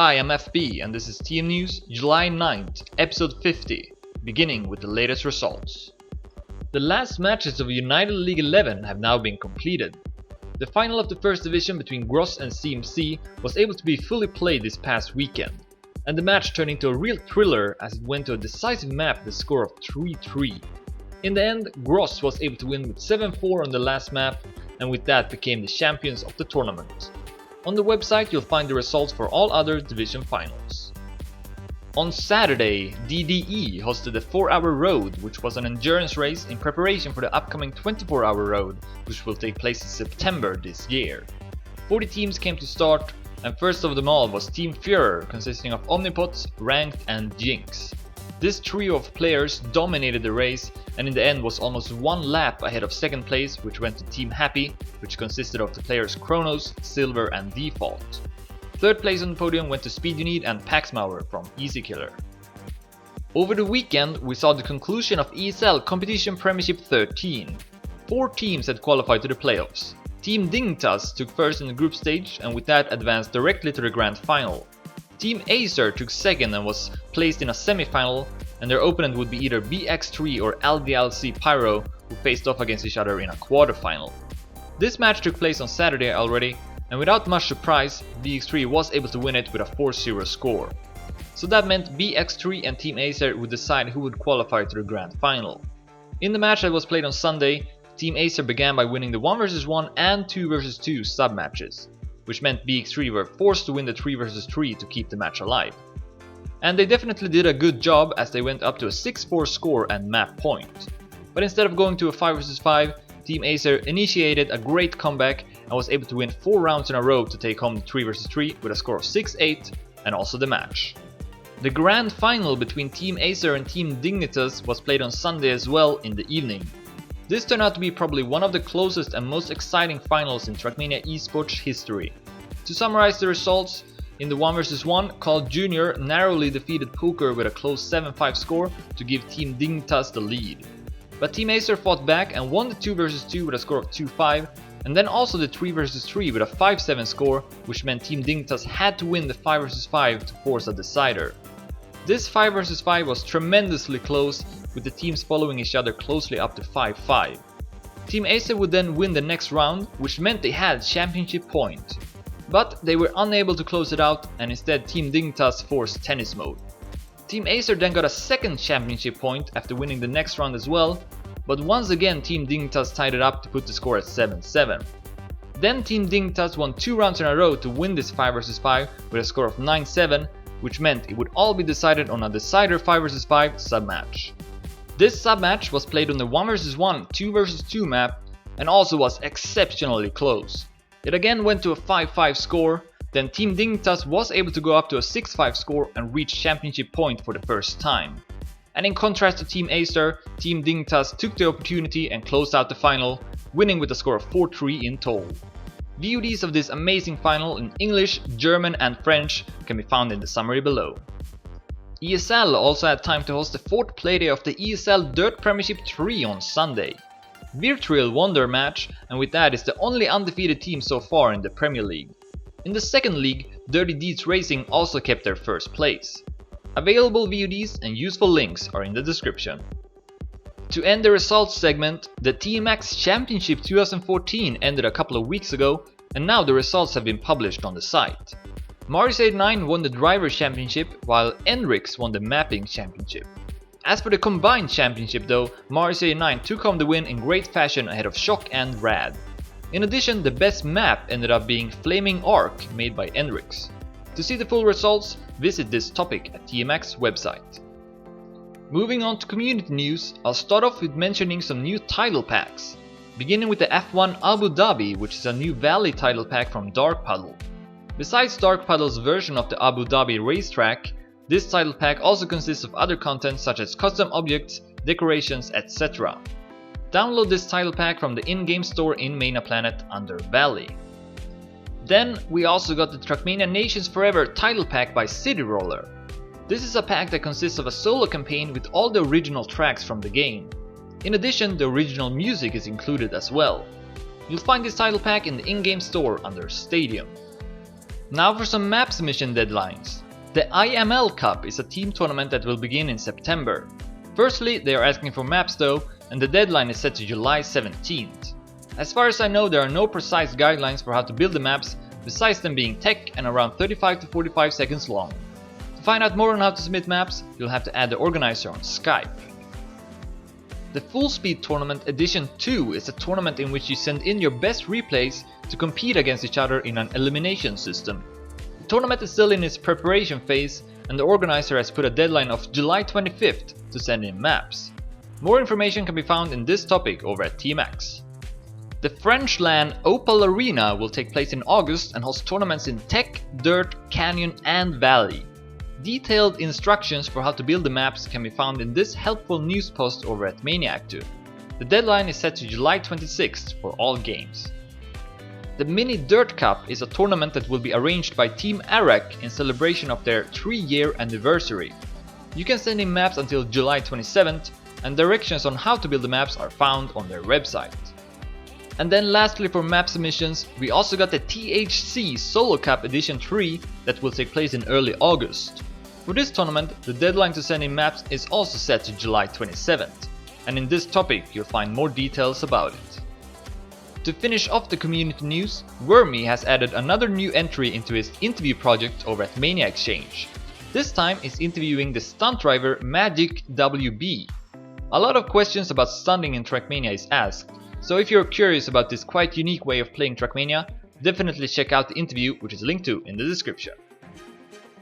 Hi, I'm FB and this is TM News, July 9th, episode 50, beginning with the latest results. The last matches of United League 11 have now been completed. The final of the first division between Gros and CMC was able to be fully played this past weekend, and the match turned into a real thriller as it went to a decisive map with a score of 3-3. In the end, Gros was able to win with 7-4 on the last map, and with that became the champions of the tournament. On the website you'll find the results for all other division finals. On Saturday, DDE hosted the 4-hour road, which was an endurance race in preparation for the upcoming 24-hour road, which will take place in September this year. 40 teams came to start, and first of them all was Team Fureur, consisting of Omnipots, Ranked and Jinx. This trio of players dominated the race and in the end was almost one lap ahead of second place, which went to Team Happy, which consisted of the players Kronos, Silver and Default. Third place on the podium went to Speed Unit and Paxmauer from Easy Killer. Over the weekend we saw the conclusion of ESL Competition Premiership 13. 4 teams had qualified to the playoffs. Team Dignitas took first in the group stage and with that advanced directly to the grand final. Team Acer took second and was placed in a semi-final, and their opponent would be either BX3 or LDLC Pyro, who faced off against each other in a quarterfinal. This match took place on Saturday already, and without much surprise, BX3 was able to win it with a 4-0 score. So that meant BX3 and Team Acer would decide who would qualify to the grand final. In the match that was played on Sunday, Team Acer began by winning the 1 vs 1 and 2 vs 2 sub-matches, which meant BX3 were forced to win the 3 vs 3 to keep the match alive. And they definitely did a good job as they went up to a 6-4 score and map point. But instead of going to a 5 vs 5, Team Acer initiated a great comeback and was able to win 4 rounds in a row to take home the 3 vs 3 with a score of 6-8 and also the match. The grand final between Team Acer and Team Dignitas was played on Sunday as well in the evening. This turned out to be probably one of the closest and most exciting finals in TrackMania esports history. To summarize the results, in the 1 vs 1, Carl Jr. narrowly defeated Poker with a close 7-5 score to give Team Dignitas the lead. But Team Acer fought back and won the 2 vs 2 with a score of 2-5, and then also the 3 vs 3 with a 5-7 score, which meant Team Dignitas had to win the 5 vs 5 to force a decider. This 5 vs 5 was tremendously close, with the teams following each other closely up to 5-5. Team Acer would then win the next round, which meant they had championship point. But they were unable to close it out and instead Team Dignitas forced tennis mode. Team Acer then got a second championship point after winning the next round as well, but once again Team Dignitas tied it up to put the score at 7-7. Then Team Dignitas won 2 rounds in a row to win this 5 vs 5 with a score of 9-7, which meant it would all be decided on a decider 5 vs 5 sub-match. This sub-match was played on the 1 vs 1, 2 vs 2 map and also was exceptionally close. It again went to a 5-5 score, then Team Dignitas was able to go up to a 6-5 score and reach championship point for the first time. And in contrast to Team Acer, Team Dignitas took the opportunity and closed out the final, winning with a score of 4-3 in total. VODs of this amazing final in English, German and French can be found in the summary below. ESL also had time to host the 4th playday of the ESL Dirt Premiership 3 on Sunday. Virtual won their match and with that is the only undefeated team so far in the Premier League. In the second league, Dirty Deeds Racing also kept their first place. Available VODs and useful links are in the description. To end the results segment, the TMX Championship 2014 ended a couple of weeks ago and now the results have been published on the site. Marius 89 won the Drivers' Championship while Enrix won the Mapping Championship. As for the Combined Championship though, Marius 89 took home the win in great fashion ahead of Shock and Rad. In addition, the best map ended up being Flaming Arc made by Enrix. To see the full results, visit this topic at TMX website. Moving on to community news, I'll start off with mentioning some new title packs. Beginning with the F1 Abu Dhabi, which is a new Valley title pack from darkpuddle. Besides darkpuddle's version of the Abu Dhabi racetrack, this title pack also consists of other content such as custom objects, decorations, etc. Download this title pack from the in-game store in Mana Planet under Valley. Then we also got the TrackMania Nations Forever title pack by Citiroller. This is a pack that consists of a solo campaign with all the original tracks from the game. In addition, the original music is included as well. You'll find this title pack in the in-game store under Stadium. Now for some map submission deadlines. The IML Cup is a team tournament that will begin in September. Firstly, they are asking for maps though, and the deadline is set to July 17th. As far as I know, there are no precise guidelines for how to build the maps, besides them being tech and around 35 to 45 seconds long. To find out more on how to submit maps, you'll have to add the organizer on Skype. The Fullspeed Tournament Edition 2 is a tournament in which you send in your best replays to compete against each other in an elimination system. The tournament is still in its preparation phase, and the organizer has put a deadline of July 25th to send in maps. More information can be found in this topic over at TMX. The French LAN Opale Arena will take place in August and host tournaments in Tech, Dirt, Canyon and Valley. Detailed instructions for how to build the maps can be found in this helpful news post over at Maniacup. The deadline is set to July 26th for all games. The Mini Dirt Cup is a tournament that will be arranged by Team Arak in celebration of their 3-year anniversary. You can send in maps until July 27th, and directions on how to build the maps are found on their website. And then lastly for map submissions, we also got the THC Solo Cup Edition 3 that will take place in early August. For this tournament, the deadline to send in maps is also set to July 27th, and in this topic you'll find more details about it. To finish off the community news, Wormy has added another new entry into his interview project over at Mania Exchange. This time he's interviewing the stunt driver Magic WB. A lot of questions about stunting in TrackMania is asked, so if you're curious about this quite unique way of playing TrackMania, definitely check out the interview, which is linked to in the description.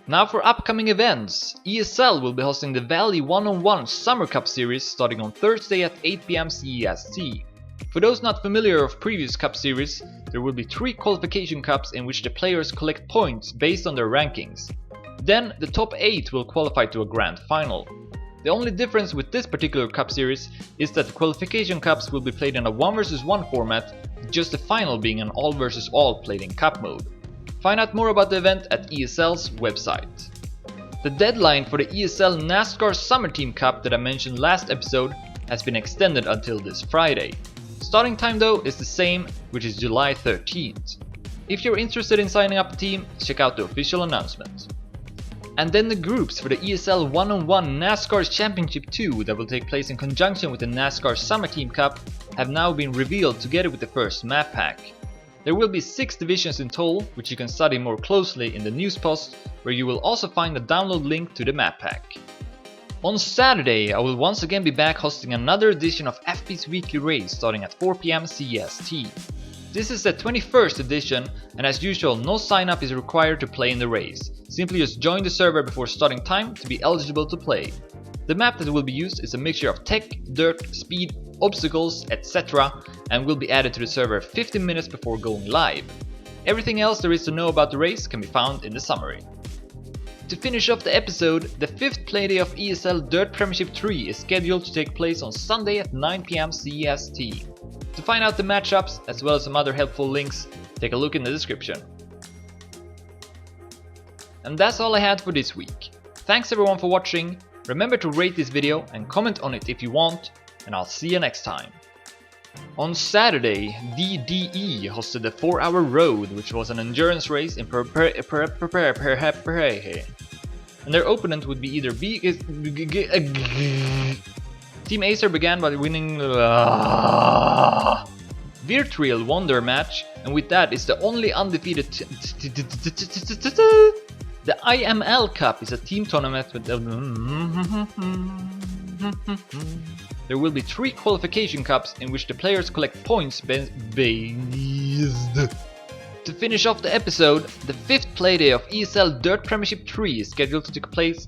Now for upcoming events, ESL will be hosting the Valley 1-on-1 Summer Cup Series starting on Thursday at 8 PM CEST. For those not familiar of previous Cup Series, there will be 3 qualification cups in which the players collect points based on their rankings. Then the top 8 will qualify to a grand final. The only difference with this particular Cup Series is that the qualification cups will be played in a 1 vs 1 format, with just the final being an all vs all played in Cup mode. Find out more about the event at ESL's website. The deadline for the ESL Nascar Summer Team Cup that I mentioned last episode has been extended until this Friday. Starting time though is the same, which is July 13th. If you're interested in signing up a team, check out the official announcement. And then the groups for the ESL 1-on-1 NASCAR Championship 2 that will take place in conjunction with the NASCAR Summer Team Cup have now been revealed together with the first map pack. There will be 6 divisions in total, which you can study more closely in the news post, where you will also find a download link to the map pack. On Saturday, I will once again be back hosting another edition of FP's Weekly Race starting at 4 PM CEST. This is the 21st edition, and as usual no sign up is required to play in the race. Simply just join the server before starting time to be eligible to play. The map that will be used is a mixture of tech, dirt, speed, obstacles, etc. and will be added to the server 15 minutes before going live. Everything else there is to know about the race can be found in the summary. To finish off the episode, the 5th playday of ESL Dirt Premiership 3 is scheduled to take place on Sunday at 9 PM CEST. To find out the matchups, as well as some other helpful links, take a look in the description. And that's all I had for this week. Thanks everyone for watching, remember to rate this video and comment on it if you want, and I'll see you next time. On Saturday, DDE hosted the 4-hour road, which was an endurance race in and their opponent would be either Team Acer began by winning Virtual won their match, and with that is the only undefeated The IML Cup is a team tournament with there will be 3 qualification cups in which the players collect points based. To finish off the episode, the 5th playday of ESL Dirt Premiership 3 is scheduled to take place